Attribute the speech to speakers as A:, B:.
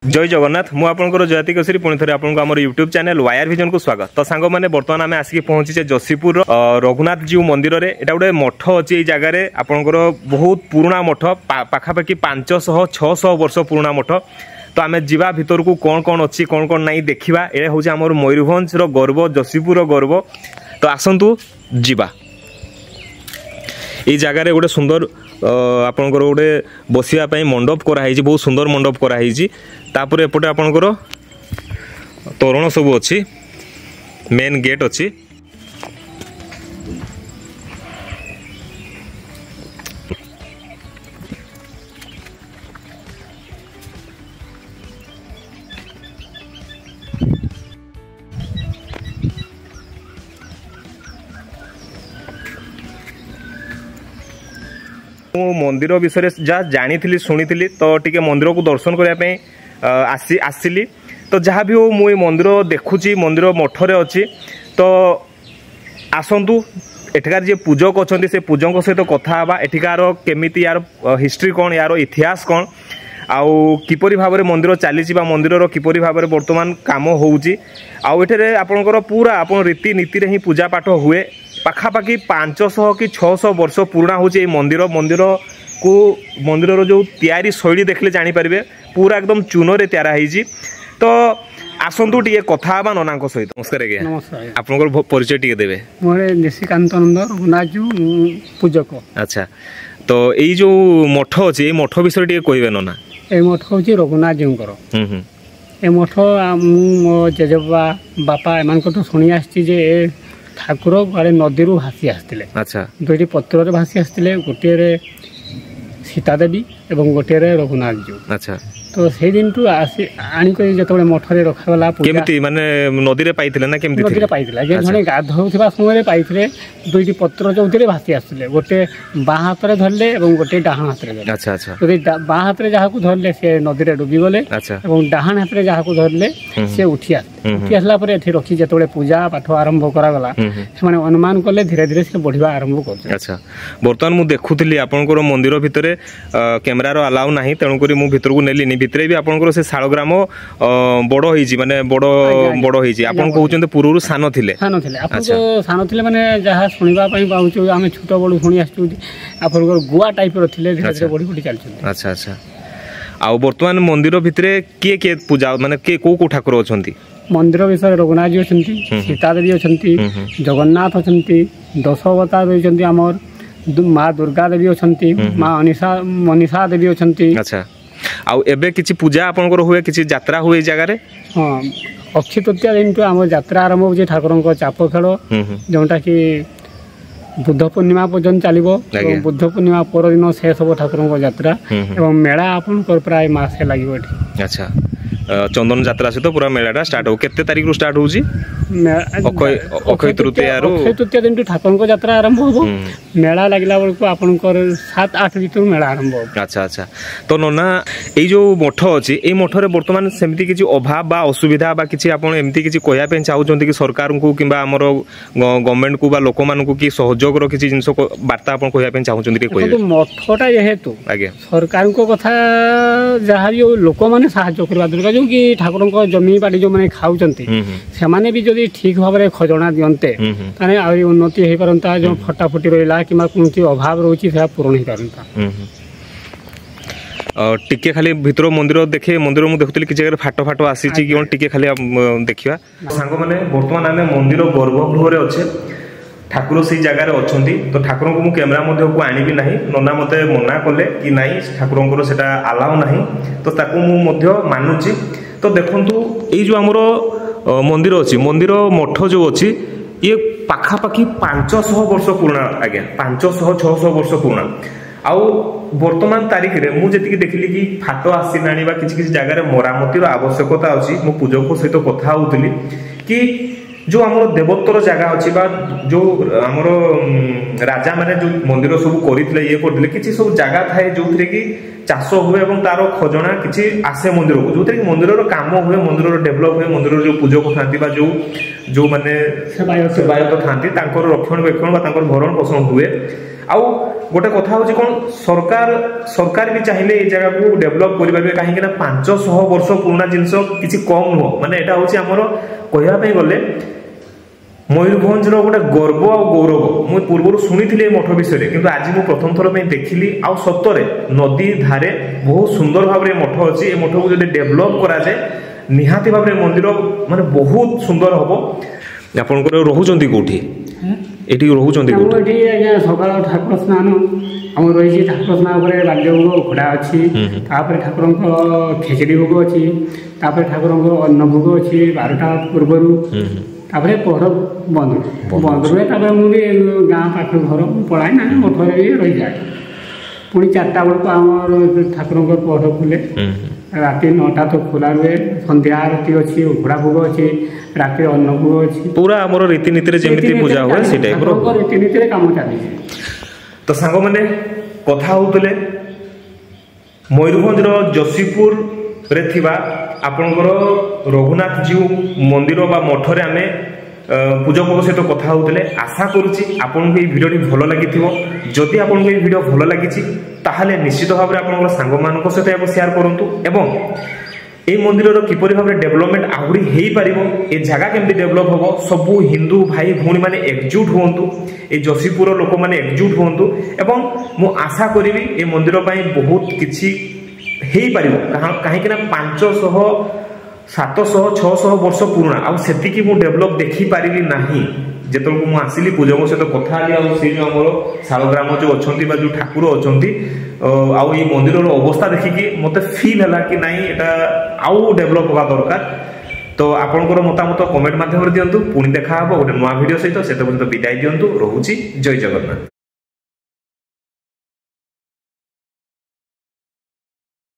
A: जय जगन्नाथ मु आपंकर जयती केसरी पुणी थे आपको आम यूट्यूब चैनल वायर विजन को स्वागत। तो सांग मैंने बर्तमान आम आसिक पहुंचे जशीपुर रघुनाथ जीव मंदिर में। यहाँ गोटे मठ अच्छी जगार आपंकर बहुत पुराणा मठ पाखापाखि 500-600 वर्ष पुराणा मठ। तो आम जा भितर को कौन कौन अच्छी कौन कौन नहीं देखा। यह हूँ आम मयूरभंज गर्व जशीपुर गर्व। तो आसतु जीवा ये जगार गोटे सुंदर आपणकर गोटे बसवाई मंडप कराई बहुत सुंदर मंडप कराई। तापर एपटे आपणकर तोरण सब अच्छी मेन गेट अच्छी। मंदिर विषय जहाँ जानी शुणी तो टी मंदिर को दर्शन करने आसिली। तो जहाँ भी हो मुझे मंदिर देखुची मंदिर मठरे अच्छी। तो आसतु एठिकार जे पूजक अच्छा से पूजक सहित कथा एठिकार केमिति यार हिस्ट्री कौन यार इतिहास कौन आउ किपरि भाव मंदिर चली मंदिर किपरि भाव बर्तमान काम होउची। आउ एठरे आपनकर पूरा आपन रीति नीति रे ही पूजा पाठ हुए। पाखापाखि 500 कि 600 वर्ष पुराना हूँ मंदिर। मंदिर को मंदिर जो तैयारी शैली देखले जानीपारे पूरा एकदम चून रे तैयार होती। तो आसतु टे कथा नना सहित। नमस्कार आज्ञा आपन परिचय टे देवे।
B: निशिकांत नंद रघुनाथ पूजक। अच्छा
A: तो यही जो मठ अच्छे ये मठ विषय टे कहे नना।
B: ये मठ हूँ रघुनाथ जी ए मठ मो जेजेबा बापा एम शुणी आसी ठाकुर गाड़े नदी भासी आसते।
A: अच्छा
B: दुईटी पत्र भासी आसते गोटे सीता देवी और गोटे रघुनाथ जी। अच्छा तो से दिन टू आसी आनिक जो मठरे रखागला केमती माने
A: नदी रे पाइथिले ना केमती
B: नदी रे पाइथिले जे जने गाधौथिबा समय पाइथिले दुईटी पत्र जोथिरे भासी आसले गोटे बाँ हाथ रे धरले और गोटे डाहाण हाथ रे धरले। अच्छा अच्छा तो बाँ हाथ रे जहा को धरले से नदी रे डूबी गले। अच्छा और डाहाण हाथ रे जहा को धरले से उठी आसला पर एठी रखी जेतोले पूजा पाठ आरंभ करा गला से माने अनुमान करले धीरे धीरे से बढ़िबा आरंभ करले। अच्छा
A: बर्तमान मु देखुथिली आपनकर मंदिर भितरे कैमरा रो अलाउ नाही तेणु करी मु भितर को नेलिनी भितरे भी आपनकर से शालग्राम बड़ होईची माने बड़ बड़ होईची। आपन कहउचंते पूर्वरु सान थिले
B: आपन को सान थिले माने जहा सुनिबा पई पाउछु आमे छोट बड़ सुनी आछू आपनकर गुआ टाइप रो थिले धीरे धीरे बढ़ी बढ़ी चलछन।
A: अच्छा अच्छा आ वर्तमान मंदिर भितरे के पूजा माने के को ठाकुर अछंती।
B: मंदिर विषय रघुनाथ जी अच्छा सीता देवी अच्छा जगन्नाथ अच्छा 10 अवतार रही आमर माँ दुर्गा देवी अच्छा माँ मनीषा देवी अच्छा।
A: अच्छा आउ एबे किछि पूजा आपनकर हुए किछि यात्रा हुए जगह रे।
B: हाँ अक्षय तृतीया दिन तो आम यात्रा आरंभ हो ठाकुर चाप खेल जोटा कि बुद्ध पूर्णिमा पर्यटन चलो। बुद्ध पूर्णिमा पर दिन शेष हम ठाकुर यात्रा और मेला आपनकर प्राय मासे लगे।
A: अच्छा चंदन यात्रा सहित पूरा मेलाटा स्टार्ट हो केते तारीख रु स्टार्ट होउची। अक्षय
B: तृतीया दिन ठाकुर यात्रा आरंभ हो मेला लगला बेलू आपनकर 7-8 भीतर मेला आरंभ हो।
A: अच्छा अच्छा तो नना ये जो मठ अच्छी ये मठरे बर्तमान सेमती किसी अभाव बा असुविधा बा किसी आपन एमती किसी कहया पे चाहउचंती कि सरकार को किबा हमर गवर्नमेंट को बा लोक मान को कि सहयोग रो किसी जिंस को वार्ता आपन कहया पे चाहउचंती कि कहया।
B: मठटा जेहेतु
A: आगे सरकार
B: को कथा जहा भी लोक माने सहायता करबा दरकार जो कि ठाकुर जमी बाड़ी जो माने खाउचंती से माने भी जदि ठीक भाव में खजना दियंते ताने आ उन्नति हो पारंता। जो फटाफटी रहा कि कौन अभाव रोची से पूरण हो पारंता।
A: टिके खाली भितर मंदिर देखे मंदिर मुझे देखुली कि जगह फाट फाट आसी टिके खाली देखा सांग मैंने बर्तमान आम मंदिर गर्भगृह अच्छे ठाकुर से जगार अच्छा। तो ठाकुर को कैमेरा को आनिबी ना नना मत मना कले कि नाई ठाकुर से अलाउ ना तो ताकू मानुची। तो देखु ये जो आमर मंदिर अच्छी मंदिर मठ जो अच्छी ये पाखापाखि 500 वर्ष पुराना आज्ञा 500-600 वर्ष पुराना। आउ वर्तमान तारीख में मुझे देखिली कि फाट आसीना किसी जगह मरामतिर आवश्यकता अच्छी। मो पूजक सहित कथा होती कि जो आमर देवोत्तर जगह अच्छी जो आमर राजा माने जो मंदिर सब करते ये करते किसी सब जगह थाए जो कि चाष हुए और तार खजना किसी आसे मंदिर को जो कि मंदिर काम हुए मंदिर डेभलप हुए मंदिर जो पूजक था जो जो माने सेवायत था रक्षण बेक्षण भरण पोषण हुए। आउ गोटे कथा होची कोन सरकार भी चाहिए ए जगह को डेवलप करि परबे काहे कि ना 500 वर्ष पुराना जिंस किछि कम नो माने एटा होची हमरो कहया पे गले मयूरभंज गोटे गर्व आ गौरव मुझे पूर्व शुणी मठ विषय किंतु आज मुझे प्रथम थर देखिली आ सतरे नदी धारे बहुत सुंदर भाव मठ अच्छी मठ को जो डेभलप कराए निहाती भाव मंदिर माने बहुत सुंदर हम आपंकर रोचंती कौटी ये रोचंती
B: सकाल ठाकुर स्नान आम रही ठाकुर स्नान पर बाल्य भोग घोड़ा अच्छी ठाकुर खेचड़ी भोग अच्छी ठाकुर अन्न भोग अच्छी 12टा पूर्व पहर बंद रुए मुझे गाँ पाख घर पलाए ना मठर भी रही जाए पुणी 4टा बेलू आम ठाकुर पहर खुले राति 9टा तो खोला रुए संध्या आरती अच्छी घोड़ा भोग अच्छी राति अन्न भोग अच्छी
A: पूरा आम रीतिनीति जमी पूजा हुए
B: रीतिनीति कम चली
A: तो सांग मैंने कथा होते मयूरभंज जशीपुर रे थिबा आपनकर रघुनाथ जीव मंदिर बा मठरे आमे पूजक सहित कथा होते आशा करुच्ची आपन को भिडियो भल लगी जदि आपन को भिडियो भल लगी ताहले निश्चित भाव में आपन सांग मान सहित शेयर करूँ एवं ए मंदिर किपरि भाव डेवलपमेंट आहरी हो पार ए जगह केमती डेवलप हम सबू हिंदू भाई भौणी मैंने एकजुट हूँ ए जशीपुर लोक मैंने एकजुट हूँ एवं मु आशा करी ए मंदिर बहुत किसी कहीं 500 700 600 वर्ष पुराना आउ सेतिकी मु डेवलप देखी पारिली नाही जेतल को मु आसिली पूजक सहित कथा आली आउ से जो हमर शालग्राम जो अछंती बा जो ठाकुर अछंती आउ ये मंदिर रो अवस्था देखिकी मते फील हला कि नाही एटा आउ डेवलप होगा दरकार तो आपनकर मतामत कमेंट माध्यम रे दियंतु पुणी देखा हबो गोटे नवा वीडियो सहित सेते पर्यंत विदाय दियंतु रहूची जय जगन्नाथ।